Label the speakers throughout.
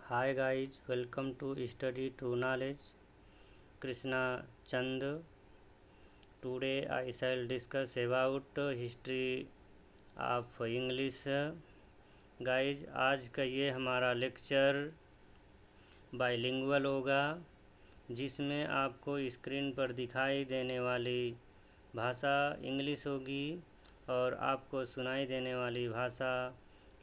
Speaker 1: Hi guys, welcome to Study to Knowledge. Krishna Chand. Today I shall discuss about history of English. Guys, आज का ये हमारा lecture bilingual होगा, जिसमें आपको स्क्रीन पर दिखाई देने वाली भाषा इंग्लिश होगी और आपको सुनाई देने वाली भाषा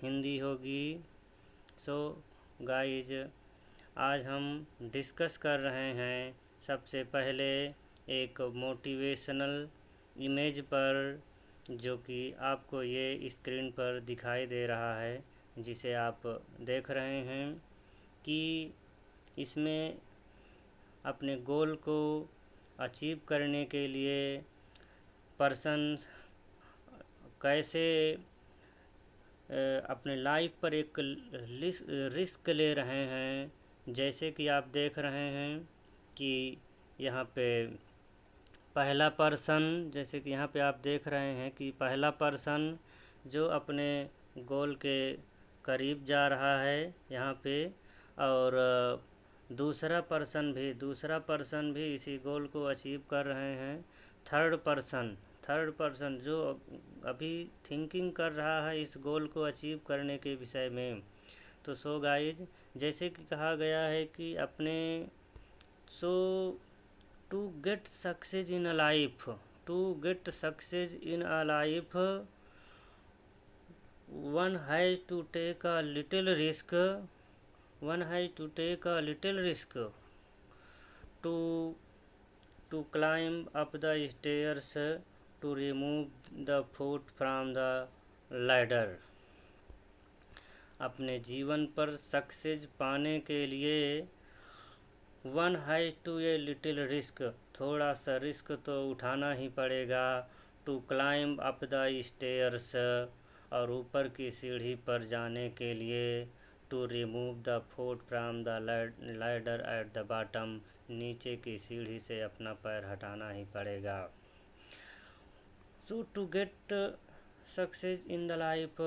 Speaker 1: हिंदी होगी। सो गाइज, आज हम डिस्कस कर रहे हैं सबसे पहले एक मोटिवेशनल इमेज पर, जो कि आपको ये स्क्रीन पर दिखाई दे रहा है, जिसे आप देख रहे हैं कि इसमें अपने गोल को अचीव करने के लिए पर्सन्स कैसे अपने लाइफ पर एक रिस्क ले रहे हैं। जैसे कि आप देख रहे हैं कि यहाँ पे पहला पर्सन, जैसे कि यहाँ पे आप देख रहे हैं कि पहला पर्सन जो अपने गोल के करीब जा रहा है यहाँ पे, और दूसरा पर्सन भी इसी गोल को अचीव कर रहे हैं। थर्ड पर्सन जो अभी थिंकिंग कर रहा है इस गोल को अचीव करने के विषय में। तो सो गाइज, जैसे कि कहा गया है कि अपने to get success in a life one has to take a little risk to climb up the stairs to remove the foot from the ladder। अपने जीवन पर सक्सेस पाने के लिए one has to a little risk, थोड़ा सा risk तो उठाना ही पड़ेगा। To climb up the stairs, और ऊपर की सीढ़ी पर जाने के लिए to remove the foot from the ladder at the bottom, नीचे की सीढ़ी से अपना पैर हटाना ही पड़ेगा। So to get success in the life,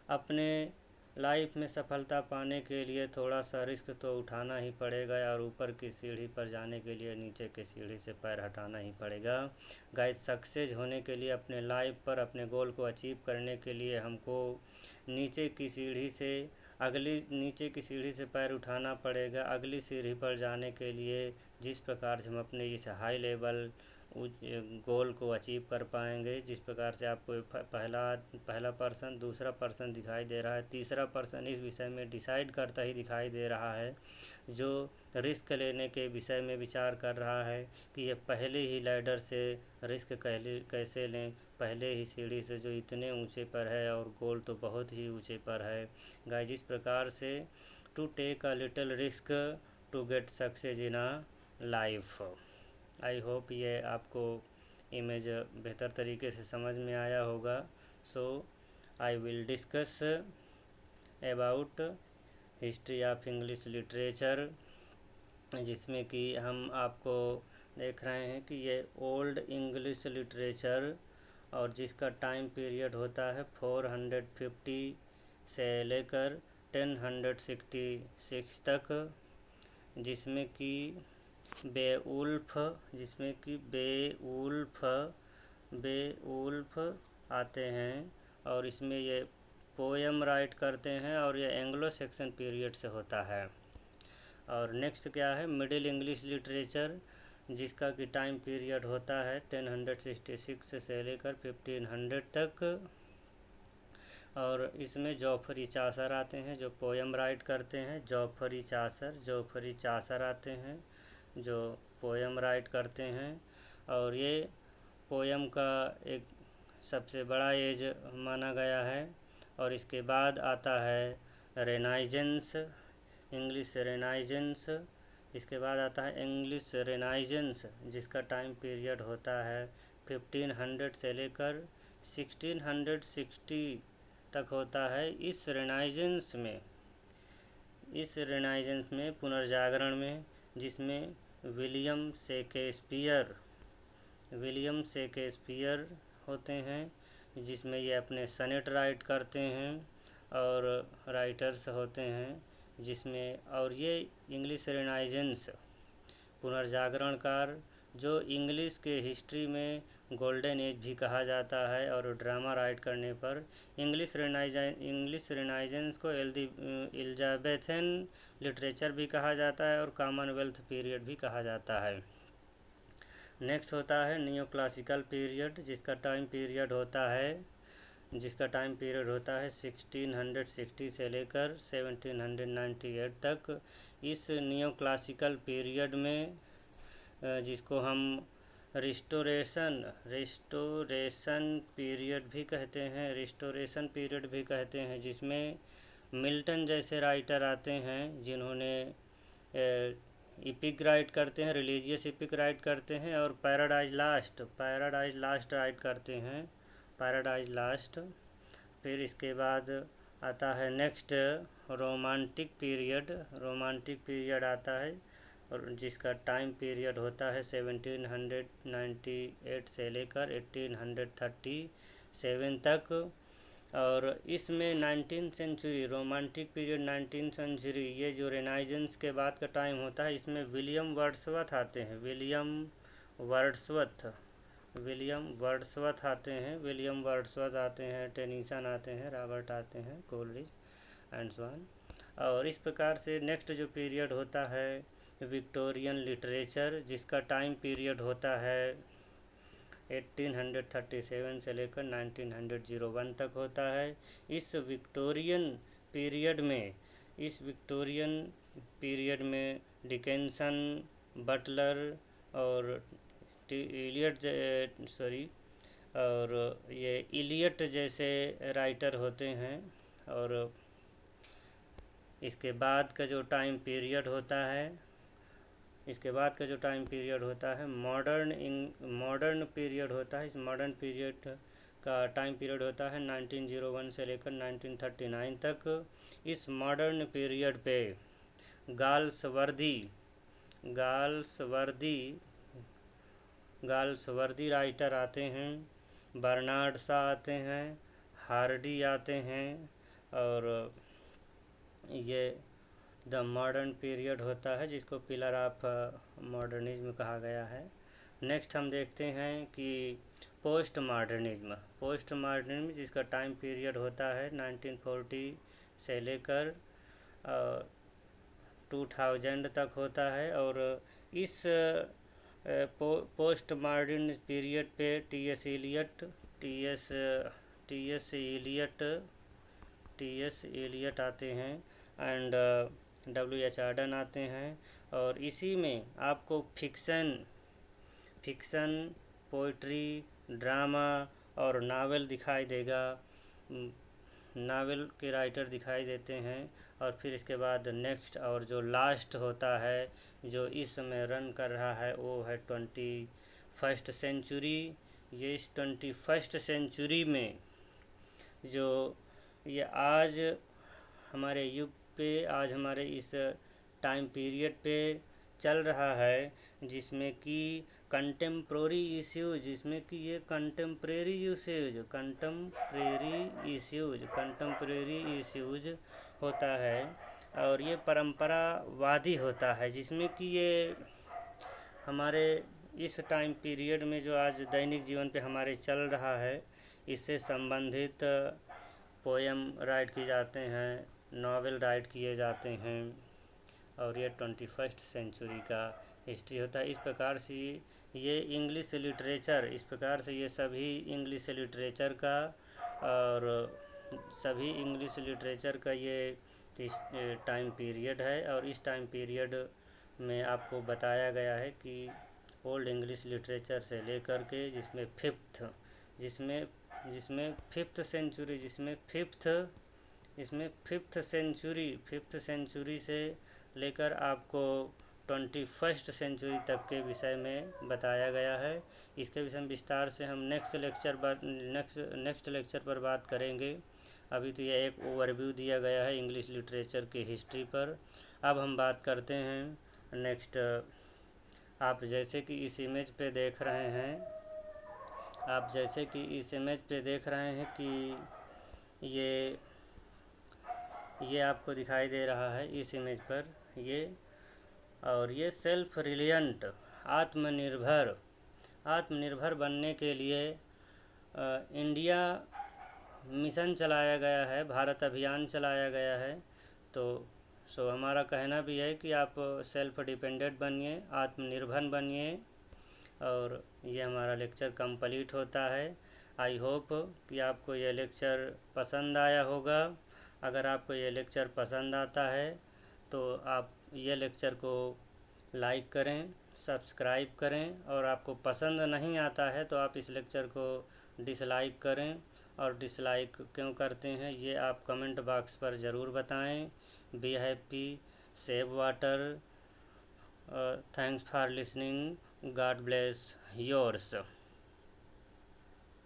Speaker 1: अपने लाइफ में सफलता पाने के लिए थोड़ा सा रिस्क तो उठाना ही पड़ेगा, और ऊपर की सीढ़ी पर जाने के लिए नीचे की सीढ़ी से पैर हटाना ही पड़ेगा। गाइस, सक्सेस होने के लिए अपने लाइफ पर अपने गोल को अचीव करने के लिए हमको नीचे की सीढ़ी से पैर उठाना पड़ेगा। अगली सीढ़ी पर जाने के लिए जिस प्रकार से हम अपने इस हाई लेवल गोल को अचीव कर पाएंगे, जिस प्रकार से आपको पहला पर्सन, दूसरा पर्सन दिखाई दे रहा है, तीसरा पर्सन इस विषय में डिसाइड करता ही दिखाई दे रहा है, जो रिस्क लेने के विषय में विचार कर रहा है कि ये पहले ही लैडर से रिस्क कैसे लें, पहले ही सीढ़ी से जो इतने ऊंचे पर है और गोल तो बहुत ही ऊंचे पर है। गाइस, जिस प्रकार से to take a little risk to get success in a life. I hope ये आपको इमेज बेहतर तरीके से समझ में आया होगा। So I will discuss about history of English literature, जिसमें कि हम आपको देख रहे हैं कि ये ओल्ड इंग्लिश लिटरेचर, और जिसका टाइम पीरियड होता है 450 से लेकर 1066 तक, जिसमें कि बेवुल्फ आते हैं, और इसमें ये पोएम राइट करते हैं, और ये एंग्लो सेक्सन पीरियड से होता है। और नेक्स्ट क्या है, मिडिल इंग्लिश लिटरेचर, जिसका कि टाइम पीरियड होता है 1066 से लेकर 1500 तक, और इसमें जॉफरी चासर आते हैं जो पोएम राइट करते हैं। जॉफरी चासर आते हैं जो पोएम राइट करते हैं, और ये पोएम का एक सबसे बड़ा एज माना गया है। और इसके बाद आता है रेनाइजेंस, इंग्लिश रेनाइजेंस। इसके बाद आता है इंग्लिश रेनाइजेंस, जिसका टाइम पीरियड होता है 1500 से लेकर 1660 तक होता है। इस रेनाइजेंस में पुनर्जागरण में, जिसमें विलियम शेक्सपियर होते हैं, जिसमें ये अपने सनेट राइट करते हैं, और राइटर्स होते हैं जिसमें और ये इंग्लिश रेनाइजेंस पुनर्जागरणकार जो इंग्लिश के हिस्ट्री में गोल्डन एज भी कहा जाता है, और ड्रामा राइट करने पर इंग्लिश रेनाइजेंस को एलिजाबेथन लिटरेचर भी कहा जाता है और कॉमनवेल्थ पीरियड भी कहा जाता है। नेक्स्ट होता है नियो क्लासिकल पीरियड, जिसका टाइम पीरियड होता है 1660 से लेकर 1798 तक। इस नियो क्लासिकल पीरियड में जिसको हम रिस्टोरेशन पीरियड भी कहते हैं, जिसमें मिल्टन जैसे राइटर आते हैं जिन्होंने इपिक राइट करते हैं, रिलीजियस इपिक राइट करते हैं, और पैराडाइज लास्ट राइट करते हैं, पैराडाइज लास्ट। फिर इसके बाद आता है नेक्स्ट रोमांटिक पीरियड आता है, और जिसका टाइम पीरियड होता है 1798 से लेकर 1837 तक। और इसमें 19th century, romantic period 19th century, ये जो रेनाइजेंस के बाद का टाइम होता है, इसमें विलियम वर्ड्सवर्थ आते हैं, टेनिसन आते हैं, रॉबर्ट आते हैं, कोलरिज एंड सो ऑन। और इस प्रकार से नेक्स्ट जो पीरियड होता है विक्टोरियन लिटरेचर, जिसका टाइम पीरियड होता है 1837 से लेकर 1901 तक होता है। इस विक्टोरियन पीरियड में डिकेंसन, बटलर और इलियट जैसे राइटर होते हैं। और इसके बाद का जो टाइम पीरियड होता है मॉडर्न पीरियड होता है। इस मॉडर्न पीरियड का टाइम पीरियड होता है 1901 से लेकर 1939 तक। इस मॉडर्न पीरियड पे गाल्सवर्दी राइटर आते हैं, बर्नार्ड शॉ आते हैं, हार्डी आते हैं, और ये द मॉडर्न पीरियड होता है, जिसको पिलर ऑफ मॉडर्निज्म कहा गया है। नेक्स्ट हम देखते हैं कि पोस्ट मॉडर्निज्म जिसका टाइम पीरियड होता है 1940 से लेकर 2000 तक होता है। और इस पोस्ट मॉडर्न पीरियड पे टी एस इलियट आते हैं, एंड W.H. आर्डन आते हैं। और इसी में आपको फिक्सन, पोइट्री, ड्रामा और नावल दिखाई देगा, नावल के राइटर दिखाई देते हैं। और फिर इसके बाद नेक्स्ट और जो लास्ट होता है, जो इस समय रन कर रहा है, वो है 21st सेंचुरी। ये इस 21st सेंचुरी में जो ये आज हमारे युग पे, आज हमारे इस टाइम पीरियड पे चल रहा है, जिसमें कि कंटेम्प्रेरी इश्यूज होता है, और ये परंपरावादी होता है, जिसमें कि ये हमारे इस टाइम पीरियड में जो आज दैनिक जीवन पे हमारे चल रहा है, इससे संबंधित पोएम राइट किए जाते हैं, नॉवेल राइट किए जाते हैं, और ये 21st सेंचुरी का हिस्ट्री होता है। इस प्रकार से ये इंग्लिश लिटरेचर, ये सभी इंग्लिश लिटरेचर का ये टाइम पीरियड है। और इस टाइम पीरियड में आपको बताया गया है कि ओल्ड इंग्लिश लिटरेचर से लेकर के जिसमें फिफ्थ सेंचुरी से लेकर आपको 21st सेंचुरी तक के विषय में बताया गया है। इसके विषय में विस्तार से हम नेक्स्ट लेक्चर पर बात करेंगे। अभी तो यह एक ओवरव्यू दिया गया है इंग्लिश लिटरेचर की हिस्ट्री पर। अब हम बात करते हैं नेक्स्ट। आप जैसे कि इस इमेज पे देख रहे हैं कि ये ये आपको दिखाई दे रहा है इस इमेज पर ये। और ये सेल्फ रिलिएंट आत्मनिर्भर आत्मनिर्भर बनने के लिए इंडिया मिशन चलाया गया है, भारत अभियान चलाया गया है। तो हमारा कहना भी है कि आप सेल्फ डिपेंडेंट बनिए, आत्मनिर्भर बनिए। और ये हमारा लेक्चर कंप्लीट होता है। आई होप कि आपको ये लेक्चर पसंद आया होगा। अगर आपको ये लेक्चर पसंद आता है तो आप ये लेक्चर को लाइक करें, सब्सक्राइब करें, और आपको पसंद नहीं आता है तो आप इस लेक्चर को डिसलाइक करें। और डिसलाइक क्यों करते हैं ये आप कमेंट बॉक्स पर ज़रूर बताएं। Be happy, save water, thanks for listening, God bless yours.